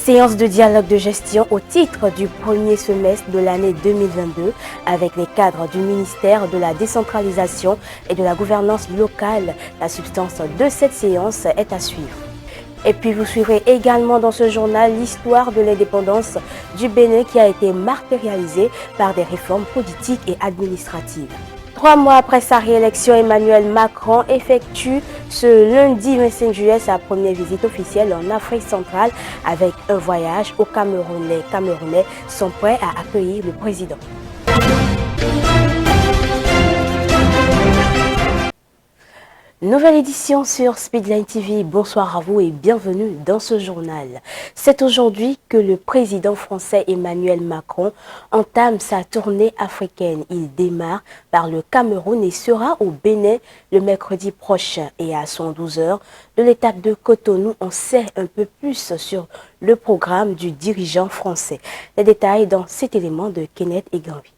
Séance de dialogue de gestion au titre du premier semestre de l'année 2022 avec les cadres du ministère de la décentralisation et de la gouvernance locale. La substance de cette séance est à suivre. Et puis vous suivrez également dans ce journal l'histoire de l'indépendance du Bénin qui a été matérialisée par des réformes politiques et administratives. 3 mois après sa réélection, Emmanuel Macron effectue ce lundi 25 juillet sa première visite officielle en Afrique centrale avec un voyage au Cameroun. Les Camerounais sont prêts à accueillir le président. Nouvelle édition sur Speedline TV. Bonsoir à vous et bienvenue dans ce journal. C'est aujourd'hui que le président français Emmanuel Macron entame sa tournée africaine. Il démarre par le Cameroun et sera au Bénin le mercredi prochain. Et à 112 heures de l'étape de Cotonou, on sait un peu plus sur le programme du dirigeant français. Les détails dans cet élément de Kenneth Eganvi.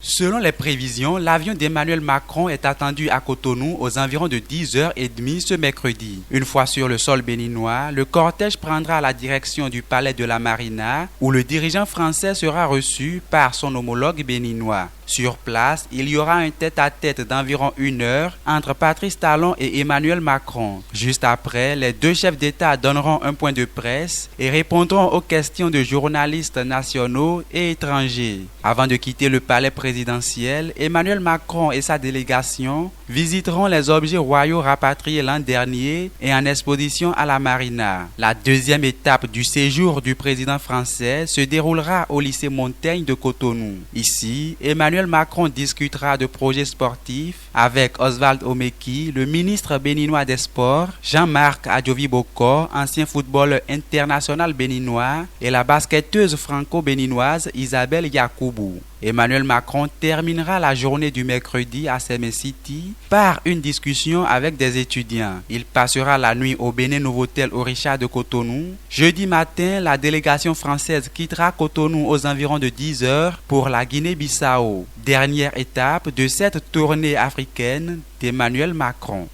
Selon les prévisions, l'avion d'Emmanuel Macron est attendu à Cotonou aux environs de 10h30 ce mercredi. Une fois sur le sol béninois, le cortège prendra la direction du palais de la Marina où le dirigeant français sera reçu par son homologue béninois. Sur place, il y aura un tête-à-tête d'environ 1 heure entre Patrice Talon et Emmanuel Macron. Juste après, les deux chefs d'État donneront un point de presse et répondront aux questions de journalistes nationaux et étrangers. Avant de quitter le palais présidentiel, Emmanuel Macron et sa délégation visiteront les objets royaux rapatriés l'an dernier et en exposition à la Marina. La deuxième étape du séjour du président français se déroulera au lycée Montaigne de Cotonou. Ici, Emmanuel Macron discutera de projets sportifs avec Oswald Omeki, le ministre béninois des Sports, Jean-Marc Adjovi-Bokor, ancien footballeur international béninois, et la basketteuse franco-béninoise Isabelle Yacoubou. Emmanuel Macron terminera la journée du mercredi à Semé City par une discussion avec des étudiants. Il passera la nuit au Bénin Novotel au Richard de Cotonou. Jeudi matin, la délégation française quittera Cotonou aux environs de 10h pour la Guinée-Bissau. Dernière étape de cette tournée africaine d'Emmanuel Macron.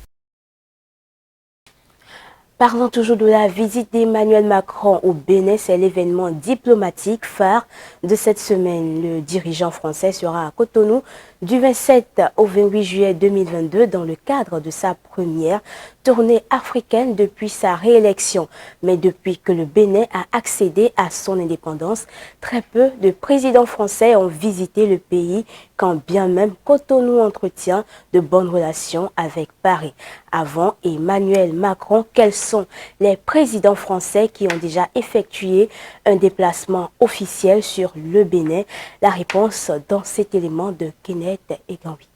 Parlons toujours de la visite d'Emmanuel Macron au Bénin, c'est l'événement diplomatique phare de cette semaine. Le dirigeant français sera à Cotonou du 27 au 28 juillet 2022 dans le cadre de sa première tournée africaine depuis sa réélection. Mais depuis que le Bénin a accédé à son indépendance, très peu de présidents français ont visité le pays, quand bien même Cotonou entretient de bonnes relations avec Paris. Avant Emmanuel Macron, quels sont les présidents français qui ont déjà effectué un déplacement officiel sur le Bénin? La réponse dans cet élément de Kenneth Eganvi.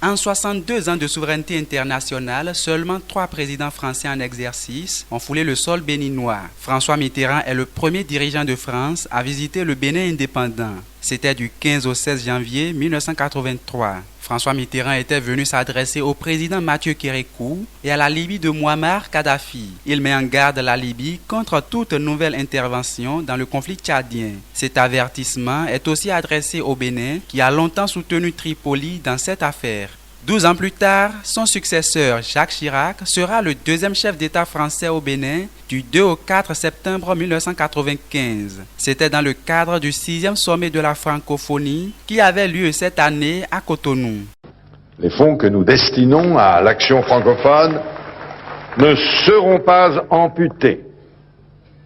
En 62 ans de souveraineté internationale, seulement 3 présidents français en exercice ont foulé le sol béninois. François Mitterrand est le premier dirigeant de France à visiter le Bénin indépendant. C'était du 15 au 16 janvier 1983. François Mitterrand était venu s'adresser au président Mathieu Kérékou et à la Libye de Mouammar Kadhafi. Il met en garde la Libye contre toute nouvelle intervention dans le conflit tchadien. Cet avertissement est aussi adressé au Bénin qui a longtemps soutenu Tripoli dans cette affaire. 12 ans plus tard, son successeur Jacques Chirac sera le deuxième chef d'État français au Bénin du 2 au 4 septembre 1995. C'était dans le cadre du 6e sommet de la francophonie qui avait lieu cette année à Cotonou. Les fonds que nous destinons à l'action francophone ne seront pas amputés.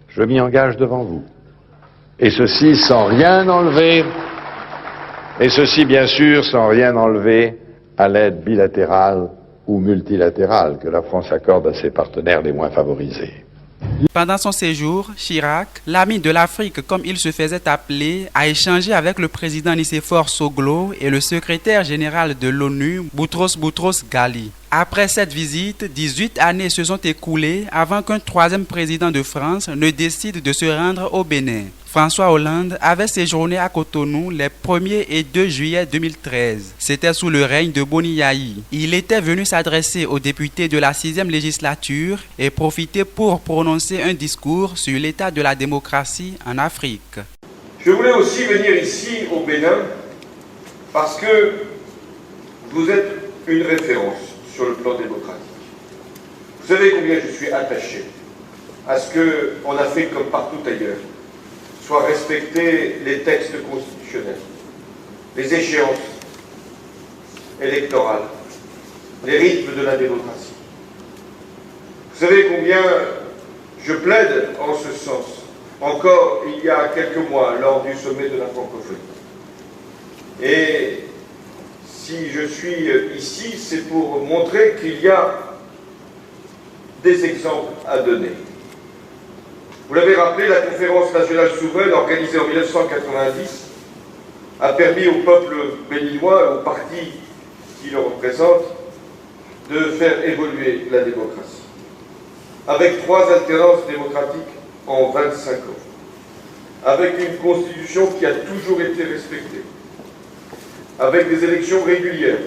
Je m'y engage devant vous. Et ceci sans rien enlever, bien sûr sans rien enlever à l'aide bilatérale ou multilatérale que la France accorde à ses partenaires les moins favorisés. Pendant son séjour, Chirac, l'ami de l'Afrique comme il se faisait appeler, a échangé avec le président Nicéphore Soglo et le secrétaire général de l'ONU, Boutros Ghali. Après cette visite, 18 années se sont écoulées avant qu'un troisième président de France ne décide de se rendre au Bénin. François Hollande avait séjourné à Cotonou les 1er et 2 juillet 2013. C'était sous le règne de Boni Yayi. Il était venu s'adresser aux députés de la 6e législature et profiter pour prononcer un discours sur l'état de la démocratie en Afrique. Je voulais aussi venir ici au Bénin parce que vous êtes une référence sur le plan démocratique. Vous savez combien je suis attaché à ce que, en Afrique comme partout ailleurs, soient respectés les textes constitutionnels, les échéances électorales, les rythmes de la démocratie. Vous savez combien je plaide en ce sens, encore il y a quelques mois, lors du sommet de la francophonie. Et si je suis ici, c'est pour montrer qu'il y a des exemples à donner. Vous l'avez rappelé, la conférence nationale souveraine organisée en 1990 a permis au peuple béninois, aux partis qui le représentent, de faire évoluer la démocratie. Avec 3 alternances démocratiques en 25 ans. Avec une constitution qui a toujours été respectée. Avec des élections régulières.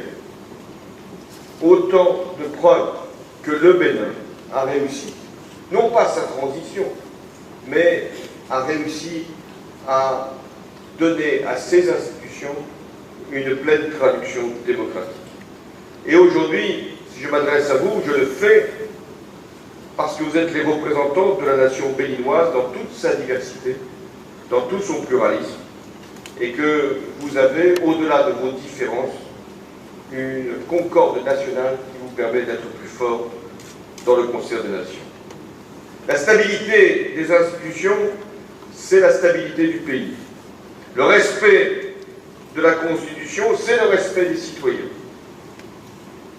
Autant de preuves que le Bénin a réussi, non pas sa transition, mais a réussi à donner à ces institutions une pleine traduction démocratique. Et aujourd'hui, si je m'adresse à vous, je le fais parce que vous êtes les représentants de la nation béninoise dans toute sa diversité, dans tout son pluralisme, et que vous avez, au-delà de vos différences, une concorde nationale qui vous permet d'être plus fort dans le concert des nations. La stabilité des institutions, c'est la stabilité du pays. Le respect de la Constitution, c'est le respect des citoyens.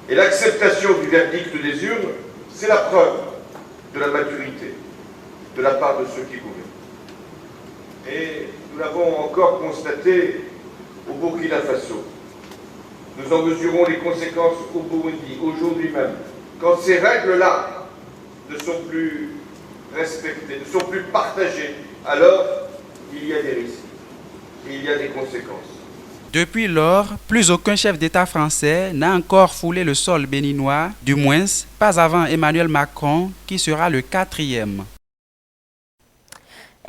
Et l'acceptation du verdict des urnes, c'est la preuve de la maturité de la part de ceux qui gouvernent. Et nous l'avons encore constaté au Burkina Faso. Nous en mesurons les conséquences au Burundi, aujourd'hui même. Quand ces règles-là ne sont plus respectées, ne sont plus partagées, alors il y a des risques, il y a des conséquences. Depuis lors, plus aucun chef d'État français n'a encore foulé le sol béninois, du moins pas avant Emmanuel Macron, qui sera le 4e.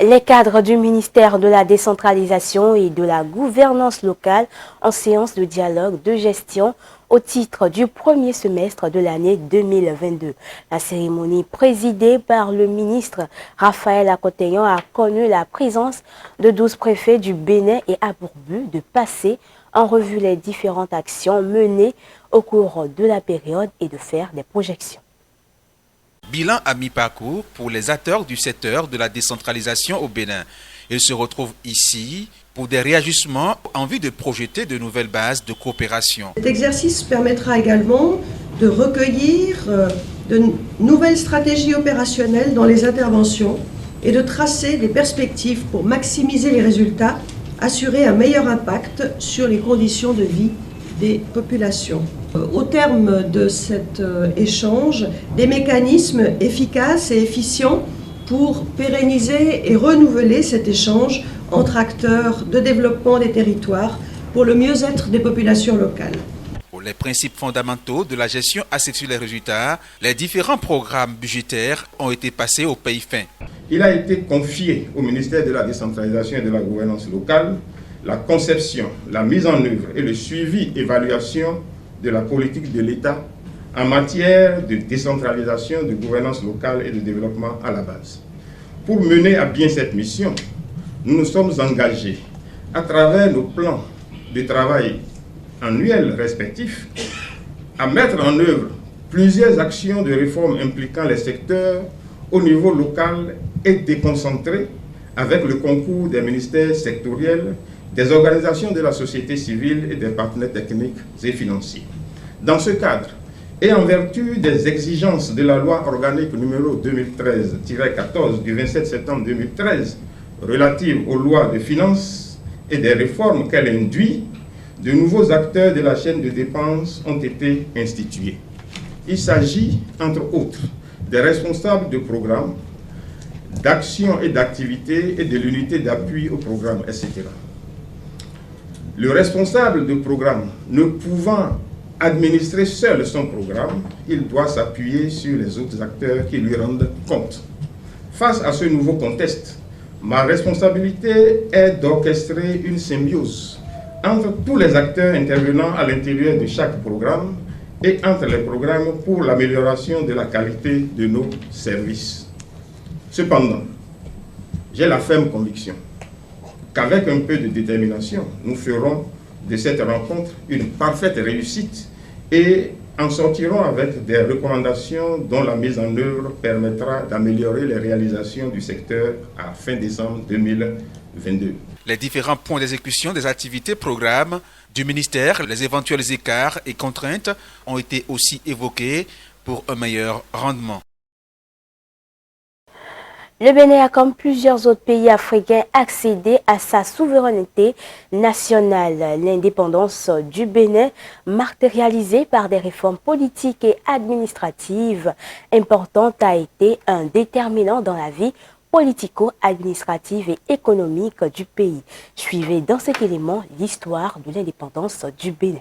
Les cadres du ministère de la décentralisation et de la gouvernance locale en séance de dialogue de gestion au titre du premier semestre de l'année 2022. La cérémonie présidée par le ministre Raphaël Akoteyhan a connu la présence de 12 préfets du Bénin et a pour but de passer en revue les différentes actions menées au cours de la période et de faire des projections. Bilan à mi-parcours pour les acteurs du secteur de la décentralisation au Bénin. Ils se retrouvent ici pour des réajustements en vue de projeter de nouvelles bases de coopération. Cet exercice permettra également de recueillir de nouvelles stratégies opérationnelles dans les interventions et de tracer des perspectives pour maximiser les résultats, assurer un meilleur impact sur les conditions de vie des populations. Au terme de cet échange, des mécanismes efficaces et efficients pour pérenniser et renouveler cet échange entre acteurs de développement des territoires pour le mieux-être des populations locales. Pour les principes fondamentaux de la gestion axée sur les résultats, les différents programmes budgétaires ont été passés au pays fin. Il a été confié au ministère de la décentralisation et de la gouvernance locale la conception, la mise en œuvre et le suivi-évaluation de la politique de l'État en matière de décentralisation, de gouvernance locale et de développement à la base. Pour mener à bien cette mission, nous nous sommes engagés à travers nos plans de travail annuels respectifs à mettre en œuvre plusieurs actions de réforme impliquant les secteurs au niveau local et déconcentré avec le concours des ministères sectoriels, des organisations de la société civile et des partenaires techniques et financiers. Dans ce cadre, et en vertu des exigences de la loi organique numéro 2013-14 du 27 septembre 2013 relative aux lois de finances et des réformes qu'elle induit, de nouveaux acteurs de la chaîne de dépenses ont été institués. Il s'agit, entre autres, des responsables de programmes, d'actions et d'activités et de l'unité d'appui au programme, etc. Le responsable de programme ne pouvant administrer seul son programme, il doit s'appuyer sur les autres acteurs qui lui rendent compte. Face à ce nouveau contexte, ma responsabilité est d'orchestrer une symbiose entre tous les acteurs intervenant à l'intérieur de chaque programme et entre les programmes pour l'amélioration de la qualité de nos services. Cependant, j'ai la ferme conviction qu'avec un peu de détermination, nous ferons de cette rencontre une parfaite réussite et en sortirons avec des recommandations dont la mise en œuvre permettra d'améliorer les réalisations du secteur à fin décembre 2022. Les différents points d'exécution des activités programmes du ministère, les éventuels écarts et contraintes ont été aussi évoqués pour un meilleur rendement. Le Bénin a, comme plusieurs autres pays africains, accédé à sa souveraineté nationale. L'indépendance du Bénin, matérialisée par des réformes politiques et administratives importantes, a été un déterminant dans la vie politico-administrative et économique du pays. Suivez dans cet élément l'histoire de l'indépendance du Bénin.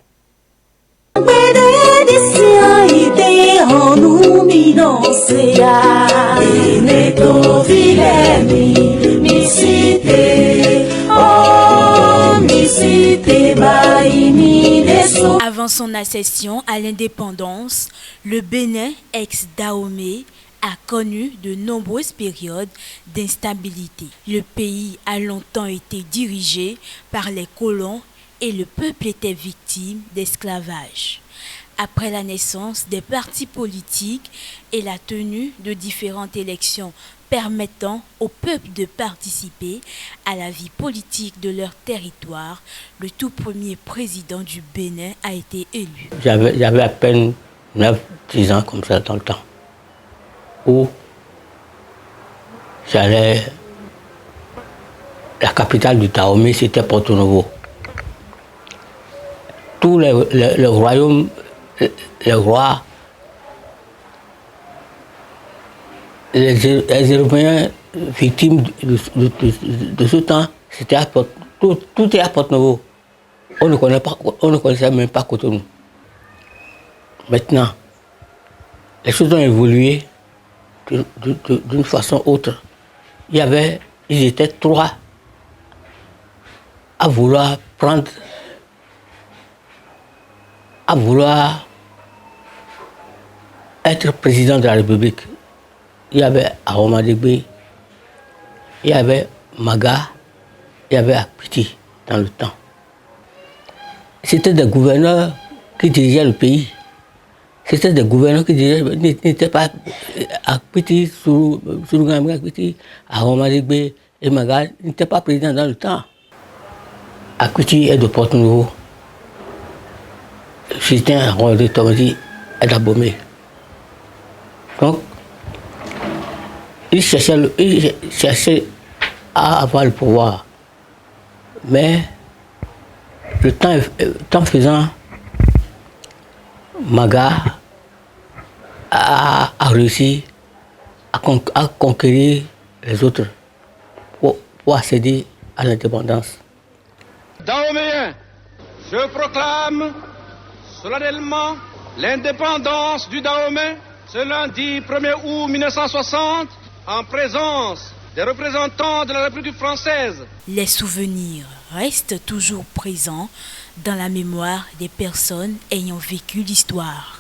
Avant son accession à l'indépendance, le Bénin, ex-Dahomey, a connu de nombreuses périodes d'instabilité. Le pays a longtemps été dirigé par les colons et le peuple était victime d'esclavage. Après la naissance des partis politiques et la tenue de différentes élections permettant au peuple de participer à la vie politique de leur territoire, le tout premier président du Bénin a été élu. J'avais à peine 9-10 ans comme ça dans le temps, où j'allais, la capitale du Dahomey, c'était Porto Novo. Tous les royaumes, les rois, les Européens victimes de ce temps, c'était tout est à Porto Novo. On ne connaissait même pas Cotonou. Maintenant, les choses ont évolué d'une façon autre. Ils étaient trois à vouloir être président de la République. Il y avait Ahoma Degbe, il y avait Maga, il y avait Apiti dans le temps. C'était des gouverneurs qui dirigeaient le pays. C'était des gouverneurs qui n'étaient pas Apiti, Surugame Apiti, Ahoma Degbe et Maga n'étaient pas présidents dans le temps. Apiti est de Porto Novo. Justin Rondé Tomadi est d'Abomey. Donc, il cherchait à avoir le pouvoir. Mais le temps faisant, Maga a réussi à conquérir les autres pour accéder à l'indépendance. Dahoméens, je proclame solennellement l'indépendance du Dahomey ce lundi 1er août 1960 en présence des représentants de la République française. Les souvenirs restent toujours présents dans la mémoire des personnes ayant vécu l'histoire.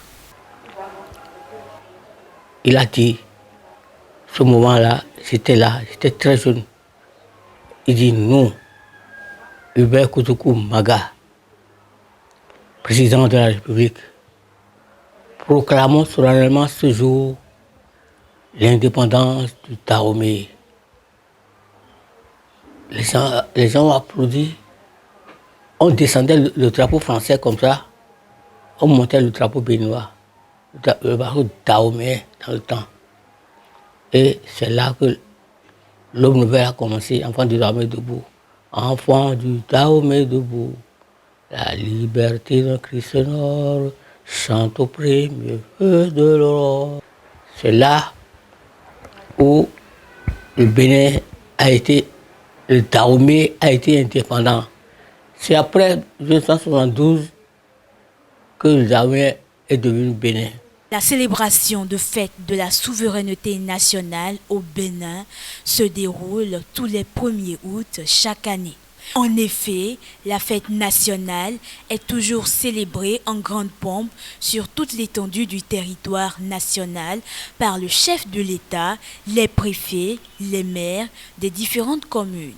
Il a dit, ce moment-là, j'étais très jeune. Il dit, nous, Hubert Koutokou Maga, président de la République, proclamons solennellement ce jour l'indépendance du Dahomey. Les gens ont applaudi. On descendait le drapeau français comme ça. On montait le drapeau béninois, le drapeau Dahomey dans le temps. Et c'est là que l'homme nouvel a commencé, enfant du Dahomey debout. Enfant du Dahomey debout. La liberté d'un Christ sonore chante au premier feu de l'aurore. C'est là où le Bénin le Dahomey a été indépendant. C'est après 1972 que le Dahomey est devenu Bénin. La célébration de fête de la souveraineté nationale au Bénin se déroule tous les 1er août chaque année. En effet, la fête nationale est toujours célébrée en grande pompe sur toute l'étendue du territoire national par le chef de l'État, les préfets, les maires des différentes communes.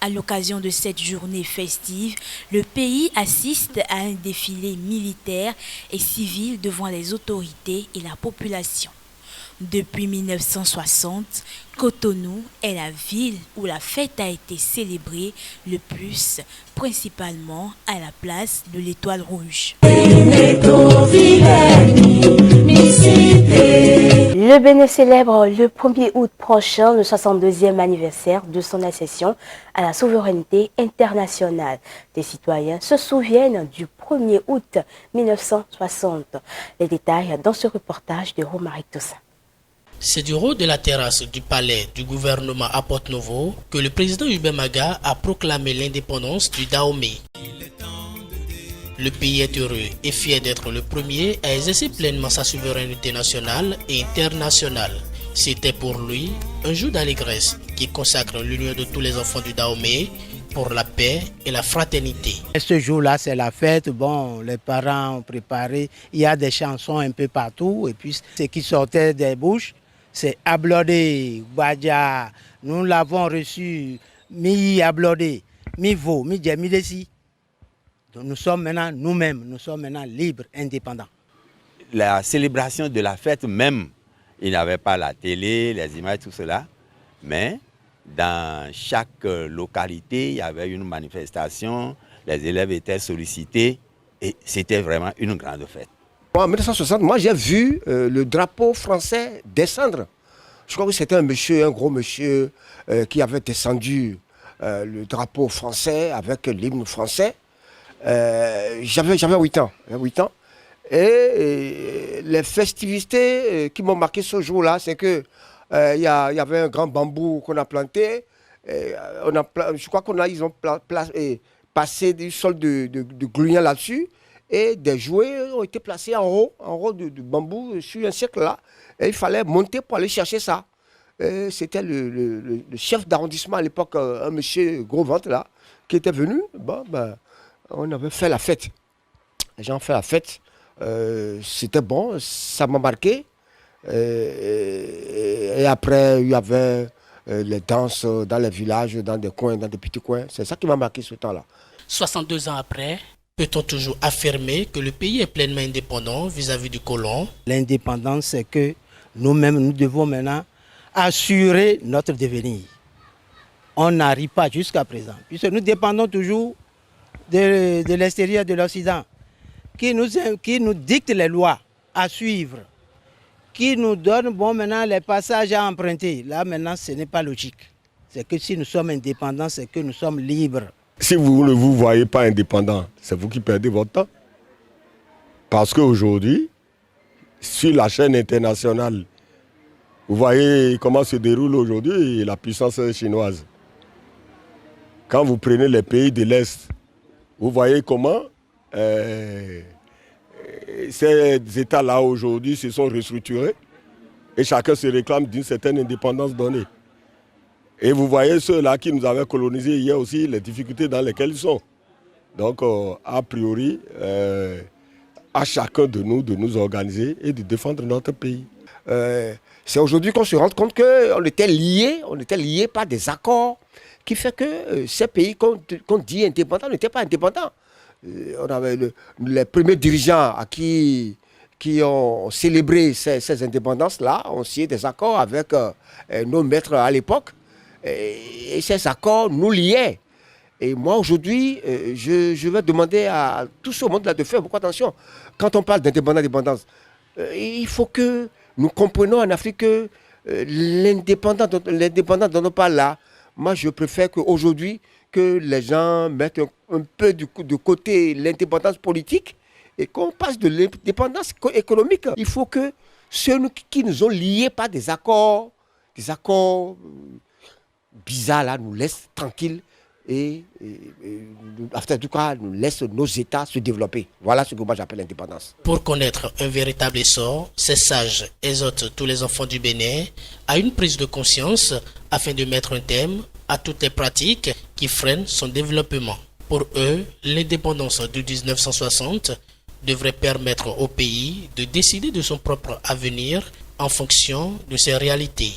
À l'occasion de cette journée festive, le pays assiste à un défilé militaire et civil devant les autorités et la population. Depuis 1960, Cotonou est la ville où la fête a été célébrée le plus, principalement à la place de l'Étoile Rouge. Le Bénin célèbre le 1er août prochain le 62e anniversaire de son accession à la souveraineté internationale. Des citoyens se souviennent du 1er août 1960. Les détails dans ce reportage de Romaric Toussaint. C'est du haut de la terrasse du palais du gouvernement à Porte-Novo que le président Hubert Maga a proclamé l'indépendance du Dahomey. Le pays est heureux et fier d'être le premier à exercer pleinement sa souveraineté nationale et internationale. C'était pour lui un jour d'allégresse qui consacre l'union de tous les enfants du Dahomey pour la paix et la fraternité. Ce jour-là, c'est la fête. Bon, les parents ont préparé. Il y a des chansons un peu partout. Et puis, ce qui sortait des bouches, c'est Ablodé, Badja. Nous l'avons reçu, mi Ablodé, mi Vo, mi Djemidesi. Donc nous sommes maintenant nous-mêmes, nous sommes maintenant libres, indépendants. La célébration de la fête même, il n'y avait pas la télé, les images, tout cela. Mais dans chaque localité, il y avait une manifestation, les élèves étaient sollicités et c'était vraiment une grande fête. En 1960, moi j'ai vu le drapeau français descendre. Je crois que c'était un monsieur, un gros monsieur qui avait descendu le drapeau français avec l'hymne français. J'avais 8 ans. Et les festivités qui m'ont marqué ce jour-là, c'est que il y avait un grand bambou qu'on a planté. Je crois ils ont passé du sol de gluant là-dessus. Et des jouets ont été placés en haut du bambou sur un cercle là. Et il fallait monter pour aller chercher ça. C'était le chef d'arrondissement à l'époque, un monsieur gros ventre là, qui était venu. Bon, on avait fait la fête. Les gens ont fait la fête. C'était bon, ça m'a marqué. Et après, il y avait les danses dans les villages, dans des coins, dans des petits coins. C'est ça qui m'a marqué ce temps-là. 62 ans après, peut-on toujours affirmer que le pays est pleinement indépendant vis-à-vis du colon? L'indépendance, c'est que nous-mêmes, nous devons maintenant assurer notre devenir. On n'arrive pas jusqu'à présent, puisque nous dépendons toujours de l'extérieur, de l'Occident, qui nous dicte les lois à suivre, qui nous donne maintenant les passages à emprunter. Là maintenant, ce n'est pas logique. C'est que si nous sommes indépendants, c'est que nous sommes libres. Si vous ne vous voyez pas indépendant, c'est vous qui perdez votre temps. Parce qu'aujourd'hui, sur la chaîne internationale, vous voyez comment se déroule aujourd'hui la puissance chinoise. Quand vous prenez les pays de l'Est, vous voyez comment ces États-là aujourd'hui se sont restructurés et chacun se réclame d'une certaine indépendance donnée. Et vous voyez ceux-là qui nous avaient colonisés hier aussi, les difficultés dans lesquelles ils sont. Donc, a priori, à chacun de nous organiser et de défendre notre pays. C'est aujourd'hui qu'on se rend compte qu'on était liés par des accords qui fait que ces pays qu'on dit indépendants n'étaient pas indépendants. On avait les premiers dirigeants qui ont célébré ces indépendances-là ont signé des accords avec nos maîtres à l'époque. Et ces accords nous liaient. Et moi aujourd'hui, je vais demander à tout ce monde-là de faire beaucoup attention. Quand on parle d'indépendance, il faut que nous comprenions en Afrique que l'indépendance dont on parle là, moi je préfère qu'aujourd'hui, que les gens mettent un peu de côté l'indépendance politique et qu'on passe de l'indépendance économique. Il faut que ceux qui nous ont liés par des accords bizarres là, nous laissent tranquilles et en tout cas, nous laisse nos États se développer. Voilà ce que moi j'appelle l'indépendance. Pour connaître un véritable essor, ces sages exhortent tous les enfants du Bénin à une prise de conscience afin de mettre un terme à toutes les pratiques qui freinent son développement. Pour eux, l'indépendance de 1960 devrait permettre au pays de décider de son propre avenir en fonction de ses réalités.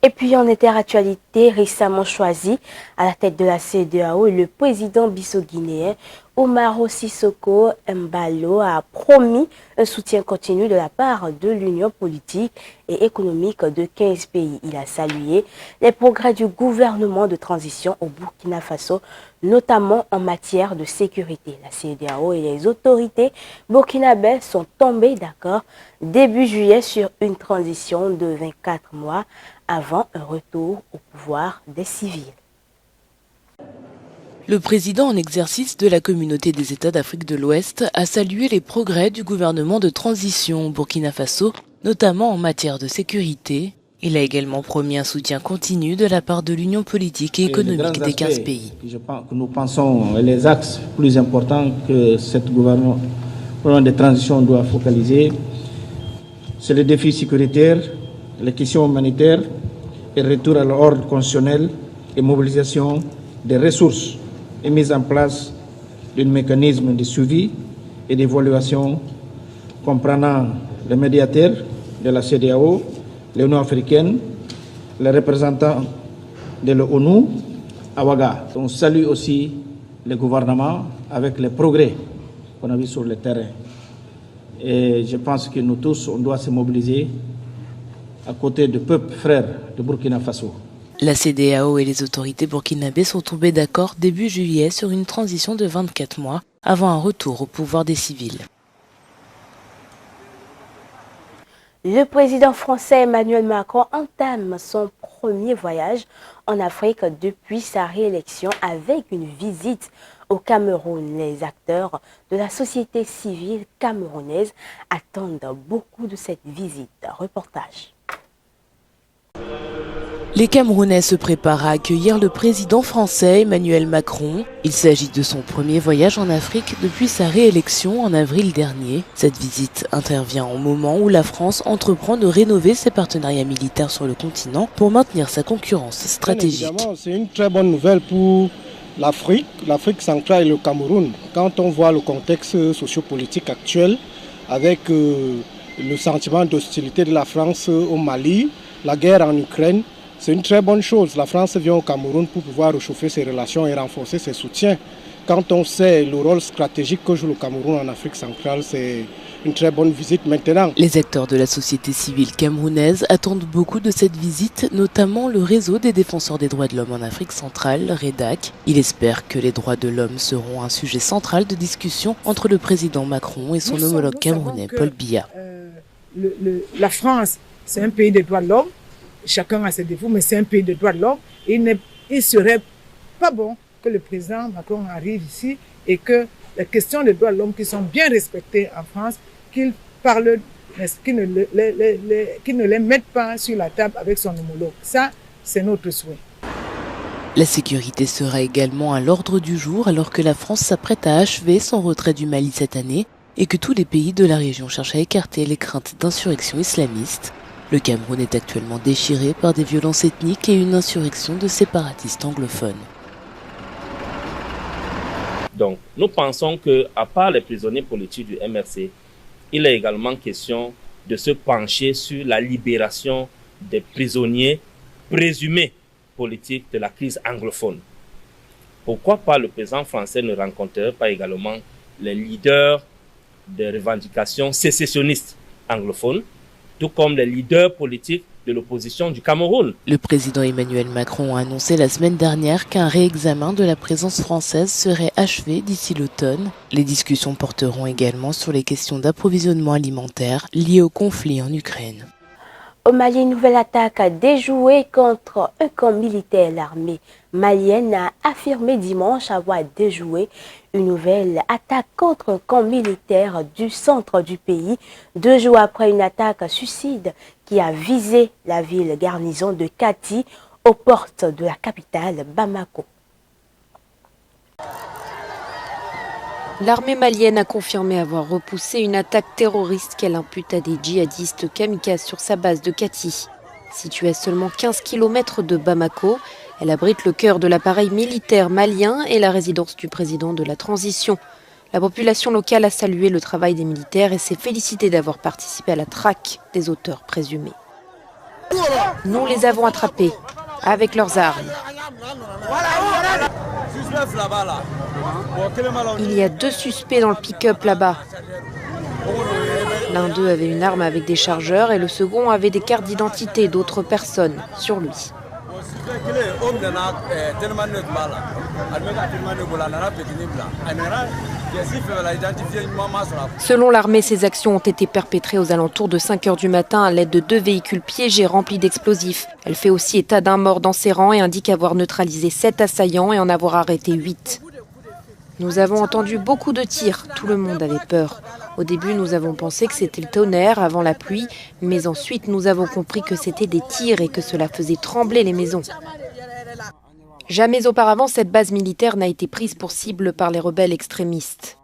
Et puis en interactualité, récemment choisi à la tête de la CEDEAO, le président bissau-guinéen Umaro Sissoco Embalo a promis un soutien continu de la part de l'Union politique et économique de 15 pays. Il a salué les progrès du gouvernement de transition au Burkina Faso, notamment en matière de sécurité. La CEDEAO et les autorités burkinabées sont tombées d'accord début juillet sur une transition de 24 mois avant un retour au pouvoir des civils. Le président en exercice de la Communauté des États d'Afrique de l'Ouest a salué les progrès du gouvernement de transition au Burkina Faso, notamment en matière de sécurité. Il a également promis un soutien continu de la part de l'Union politique et économique des 15 pays. Que nous pensons les axes plus importants que ce gouvernement de transition doit focaliser, c'est le défi sécuritaire, les questions humanitaires et retour à l'ordre constitutionnel et mobilisation des ressources et mise en place d'un mécanisme de suivi et d'évaluation comprenant les médiateurs de la CEDEAO, l'Union africaine, les représentants de l'ONU à Ouaga. On salue aussi le gouvernement avec les progrès qu'on a vus sur le terrain. Et je pense que nous tous, on doit se mobiliser à côté du peuple frère de Burkina Faso. La CEDEAO et les autorités burkinabées sont tombées d'accord début juillet sur une transition de 24 mois avant un retour au pouvoir des civils. Le président français Emmanuel Macron entame son premier voyage en Afrique depuis sa réélection avec une visite au Cameroun. Les acteurs de la société civile camerounaise attendent beaucoup de cette visite. Reportage. Les Camerounais se préparent à accueillir le président français Emmanuel Macron. Il s'agit de son premier voyage en Afrique depuis sa réélection en avril dernier. Cette visite intervient au moment où la France entreprend de rénover ses partenariats militaires sur le continent pour maintenir sa concurrence stratégique. C'est une très bonne nouvelle pour l'Afrique centrale et le Cameroun. Quand on voit le contexte sociopolitique actuel avec le sentiment d'hostilité de la France au Mali, la guerre en Ukraine, c'est une très bonne chose. La France vient au Cameroun pour pouvoir réchauffer ses relations et renforcer ses soutiens. Quand on sait le rôle stratégique que joue le Cameroun en Afrique centrale, c'est une très bonne visite maintenant. Les acteurs de la société civile camerounaise attendent beaucoup de cette visite, notamment le réseau des défenseurs des droits de l'homme en Afrique centrale, REDAC. Il espère que les droits de l'homme seront un sujet central de discussion entre le président Macron et son homologue camerounais Paul Biya. La France, c'est un pays des droits de l'homme. Chacun a ses défauts, mais c'est un pays de droits de l'homme. Il serait pas bon que le président Macron arrive ici et que les questions des droits de l'homme qui sont bien respectées en France, qu'il ne les mette pas sur la table avec son homologue. Ça, c'est notre souhait. La sécurité sera également à l'ordre du jour alors que la France s'apprête à achever son retrait du Mali cette année et que tous les pays de la région cherchent à écarter les craintes d'insurrection islamiste. Le Cameroun est actuellement déchiré par des violences ethniques et une insurrection de séparatistes anglophones. Donc, nous pensons qu'à part les prisonniers politiques du MRC, il est également question de se pencher sur la libération des prisonniers présumés politiques de la crise anglophone. Pourquoi pas le président français ne rencontrerait pas également les leaders des revendications sécessionnistes anglophones, tout comme les leaders politiques de l'opposition du Cameroun. Le président Emmanuel Macron a annoncé la semaine dernière qu'un réexamen de la présence française serait achevé d'ici l'automne. Les discussions porteront également sur les questions d'approvisionnement alimentaire liées au conflit en Ukraine. Au Mali, une nouvelle attaque a déjoué contre un camp militaire. L'armée malienne a affirmé dimanche avoir déjoué une nouvelle attaque contre un camp militaire du centre du pays, 2 jours après une attaque suicide qui a visé la ville garnison de Kati aux portes de la capitale Bamako. L'armée malienne a confirmé avoir repoussé une attaque terroriste qu'elle impute à des djihadistes kamikazes sur sa base de Kati. Située à seulement 15 km de Bamako, elle abrite le cœur de l'appareil militaire malien et la résidence du président de la transition. La population locale a salué le travail des militaires et s'est félicitée d'avoir participé à la traque des auteurs présumés. Nous les avons attrapés, avec leurs armes. Il y a 2 suspects dans le pick-up là-bas. L'un d'eux avait une arme avec des chargeurs et le second avait des cartes d'identité d'autres personnes sur lui. Selon l'armée, ces actions ont été perpétrées aux alentours de 5 h du matin à l'aide de 2 véhicules piégés remplis d'explosifs. Elle fait aussi état d'un mort dans ses rangs et indique avoir neutralisé 7 assaillants et en avoir arrêté 8. Nous avons entendu beaucoup de tirs, tout le monde avait peur. Au début, nous avons pensé que c'était le tonnerre avant la pluie, mais ensuite nous avons compris que c'était des tirs et que cela faisait trembler les maisons. Jamais auparavant, cette base militaire n'a été prise pour cible par les rebelles extrémistes.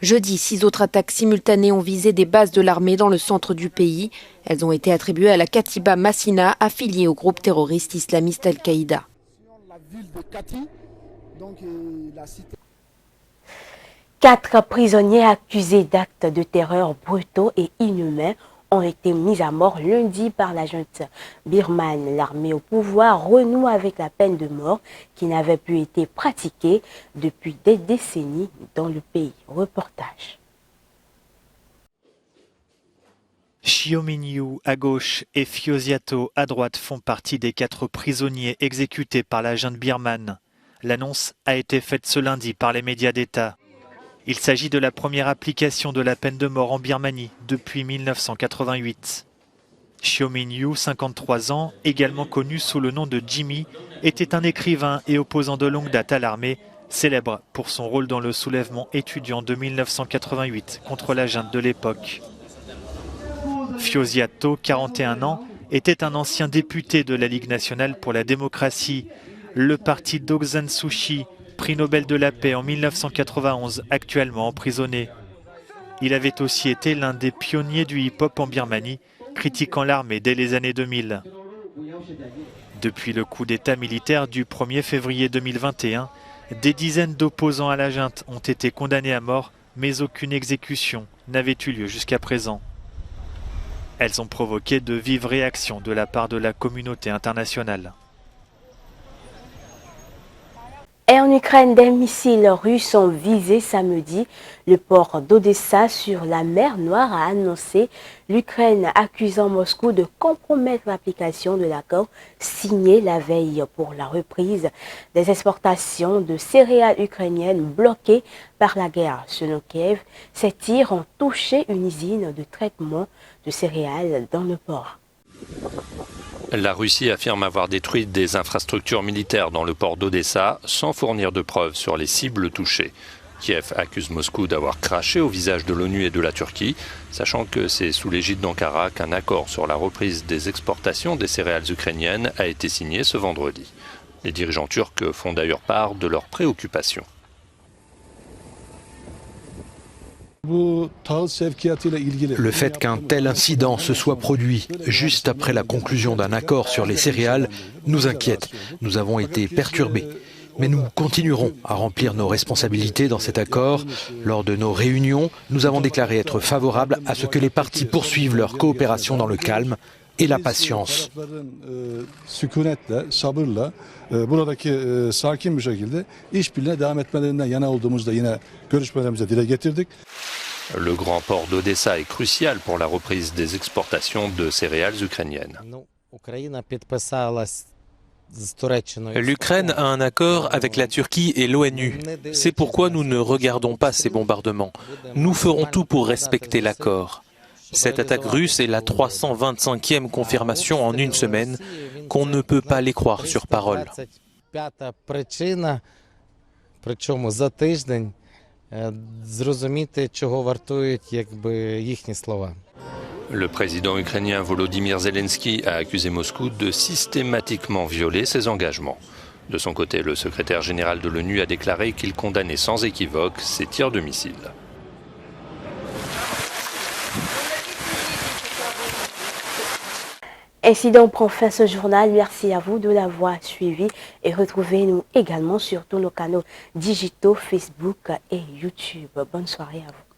Jeudi, 6 autres attaques simultanées ont visé des bases de l'armée dans le centre du pays. Elles ont été attribuées à la Katiba Massina, affiliée au groupe terroriste islamiste Al-Qaïda. 4 prisonniers accusés d'actes de terreur brutaux et inhumains ont été mis à mort lundi par la junte birmane. L'armée au pouvoir renoue avec la peine de mort qui n'avait plus été pratiquée depuis des décennies dans le pays. Reportage. Chio Min-yu à gauche et Fiosiato à droite font partie des 4 prisonniers exécutés par la junte birmane. L'annonce a été faite ce lundi par les médias d'État. Il s'agit de la première application de la peine de mort en Birmanie depuis 1988. Chio Min-yu, 53 ans, également connu sous le nom de Jimmy, était un écrivain et opposant de longue date à l'armée, célèbre pour son rôle dans le soulèvement étudiant de 1988 contre la junte de l'époque. Fiosiato, 41 ans, était un ancien député de la Ligue nationale pour la démocratie, le parti d'Aung San Suu Kyi, prix Nobel de la paix en 1991, actuellement emprisonné. Il avait aussi été l'un des pionniers du hip-hop en Birmanie, critiquant l'armée dès les années 2000. Depuis le coup d'État militaire du 1er février 2021, des dizaines d'opposants à la junte ont été condamnés à mort, mais aucune exécution n'avait eu lieu jusqu'à présent. Elles ont provoqué de vives réactions de la part de la communauté internationale. Et en Ukraine, des missiles russes ont visé samedi le port d'Odessa sur la mer Noire, a annoncé l'Ukraine, accusant Moscou de compromettre l'application de l'accord signé la veille pour la reprise des exportations de céréales ukrainiennes bloquées par la guerre. Selon Kiev, ces tirs ont touché une usine de traitement de céréales dans le port. La Russie affirme avoir détruit des infrastructures militaires dans le port d'Odessa sans fournir de preuves sur les cibles touchées. Kiev accuse Moscou d'avoir craché au visage de l'ONU et de la Turquie, sachant que c'est sous l'égide d'Ankara qu'un accord sur la reprise des exportations des céréales ukrainiennes a été signé ce vendredi. Les dirigeants turcs font d'ailleurs part de leurs préoccupations. Le fait qu'un tel incident se soit produit juste après la conclusion d'un accord sur les céréales nous inquiète. Nous avons été perturbés. Mais nous continuerons à remplir nos responsabilités dans cet accord. Lors de nos réunions, nous avons déclaré être favorables à ce que les parties poursuivent leur coopération dans le calme et la patience. Le grand port d'Odessa est crucial pour la reprise des exportations de céréales ukrainiennes. L'Ukraine a un accord avec la Turquie et l'ONU. C'est pourquoi nous ne regardons pas ces bombardements. Nous ferons tout pour respecter l'accord. Cette attaque russe est la 325e confirmation en une semaine qu'on ne peut pas les croire sur parole. Le président ukrainien Volodymyr Zelensky a accusé Moscou de systématiquement violer ses engagements. De son côté, le secrétaire général de l'ONU a déclaré qu'il condamnait sans équivoque ces tirs de missiles. Ainsi donc prend fin ce journal. Merci à vous de l'avoir suivi et retrouvez-nous également sur tous nos canaux digitaux Facebook et YouTube. Bonne soirée à vous.